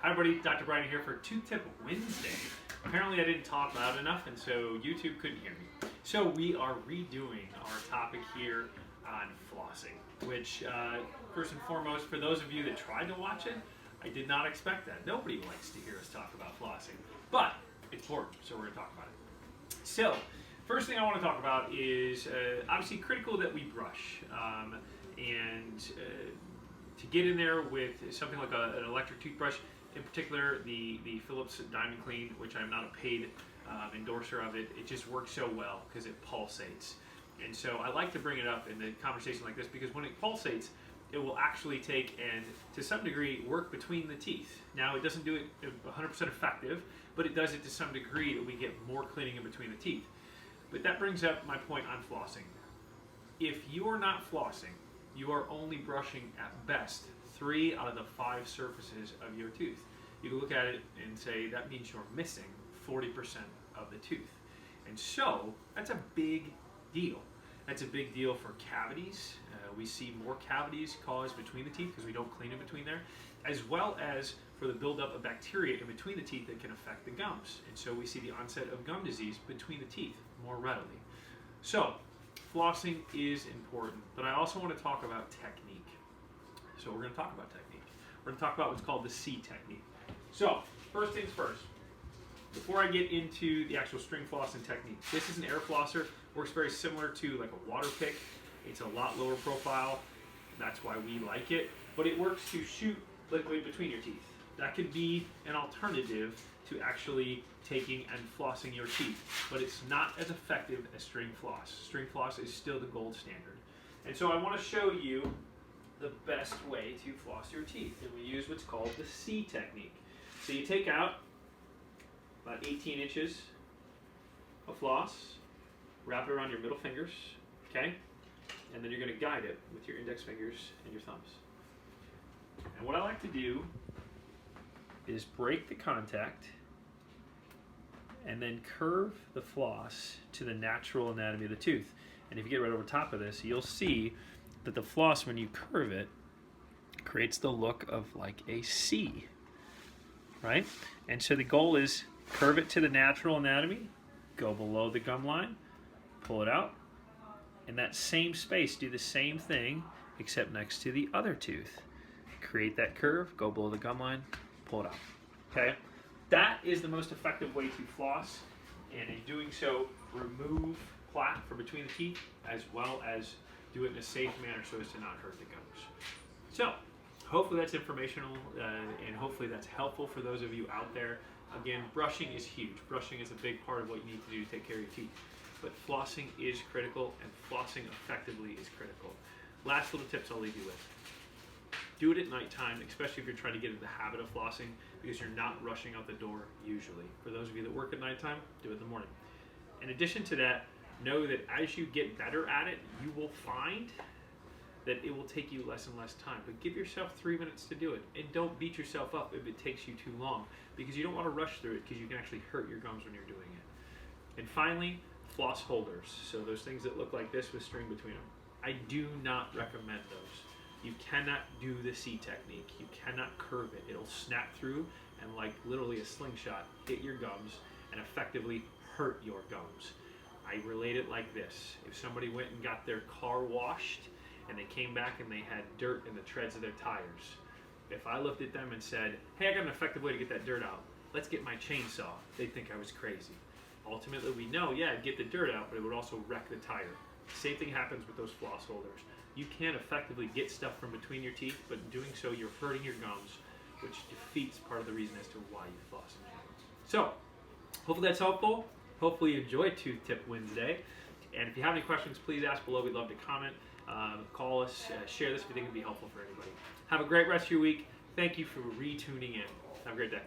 Hi everybody, Dr. Bryton here for Tooth Tip Wednesday. Apparently I didn't talk loud enough and so YouTube couldn't hear me. So we are redoing our topic here on flossing, which first and foremost, for those of you that tried to watch it, I did not expect that. Nobody likes to hear us talk about flossing, but it's important, so we're going to talk about it. So, first thing I want to talk about is obviously critical that we brush. To get in there with something like an electric toothbrush, in particular the Philips Diamond Clean, which I'm not a paid endorser of it, it just works so well because it pulsates. And so I like to bring it up in the conversation like this because when it pulsates, it will actually take and to some degree work between the teeth. Now it doesn't do it 100% effective, but it does it to some degree that we get more cleaning in between the teeth. But that brings up my point on flossing. If you are not flossing, you are only brushing at best 3 out of the 5 surfaces of your tooth. You can look at it and say that means you're missing 40% of the tooth. And so that's a big deal. That's a big deal for cavities. We see more cavities caused between the teeth because we don't clean in between there, as well as for the buildup of bacteria in between the teeth that can affect the gums. And so we see the onset of gum disease between the teeth more readily. So flossing is important, but I also want to talk about technique. So we're going to talk about technique. We're going to talk about what's called the C technique. So first things first, before I get into the actual string flossing technique, this is an air flosser. Works very similar to like a water pick. It's a lot lower profile. That's why we like it. But it works to shoot liquid between your teeth. That could be an alternative to actually taking and flossing your teeth, but it's not as effective as string floss. String floss is still the gold standard. And so I want to show you the best way to floss your teeth, and we use what's called the C technique. So you take out about 18 inches of floss, wrap it around your middle fingers, okay? And then you're going to guide it with your index fingers and your thumbs. And what I like to do is break the contact and then curve the floss to the natural anatomy of the tooth. And if you get right over top of this, you'll see that the floss, when you curve it, creates the look of like a C, right? And so the goal is curve it to the natural anatomy, go below the gum line, pull it out, in that same space do the same thing except next to the other tooth. Create that curve, go below the gum line, pull it out, okay? That is the most effective way to floss, and in doing so, remove plaque from between the teeth, as well as do it in a safe manner so as to not hurt the gums. So, hopefully that's informational, and hopefully that's helpful for those of you out there. Again, brushing is huge. Brushing is a big part of what you need to do to take care of your teeth. But flossing is critical, and flossing effectively is critical. Last little tips I'll leave you with. Do it at nighttime, especially if you're trying to get into the habit of flossing, because you're not rushing out the door usually. For those of you that work at nighttime, do it in the morning. In addition to that, know that as you get better at it, you will find that it will take you less and less time. But give yourself 3 minutes to do it, and don't beat yourself up if it takes you too long, because you don't want to rush through it, because you can actually hurt your gums when you're doing it. And finally, floss holders. So those things that look like this with string between them. I do not recommend those. You cannot do the C technique. You cannot curve it. It'll snap through and like literally a slingshot hit your gums and effectively hurt your gums. I relate it like this. If somebody went and got their car washed and they came back and they had dirt in the treads of their tires, if I looked at them and said, hey, I got an effective way to get that dirt out, let's get my chainsaw, they'd think I was crazy. Ultimately, we know, yeah, it'd get the dirt out, but it would also wreck the tire. Same thing happens with those floss holders. You can effectively get stuff from between your teeth, but in doing so, you're hurting your gums, which defeats part of the reason as to why you floss in general. So, hopefully that's helpful. Hopefully you enjoyed Tooth Tip Wednesday. And if you have any questions, please ask below. We'd love to comment, call us, share this if you think it would be helpful for anybody. Have a great rest of your week. Thank you for retuning in. Have a great day.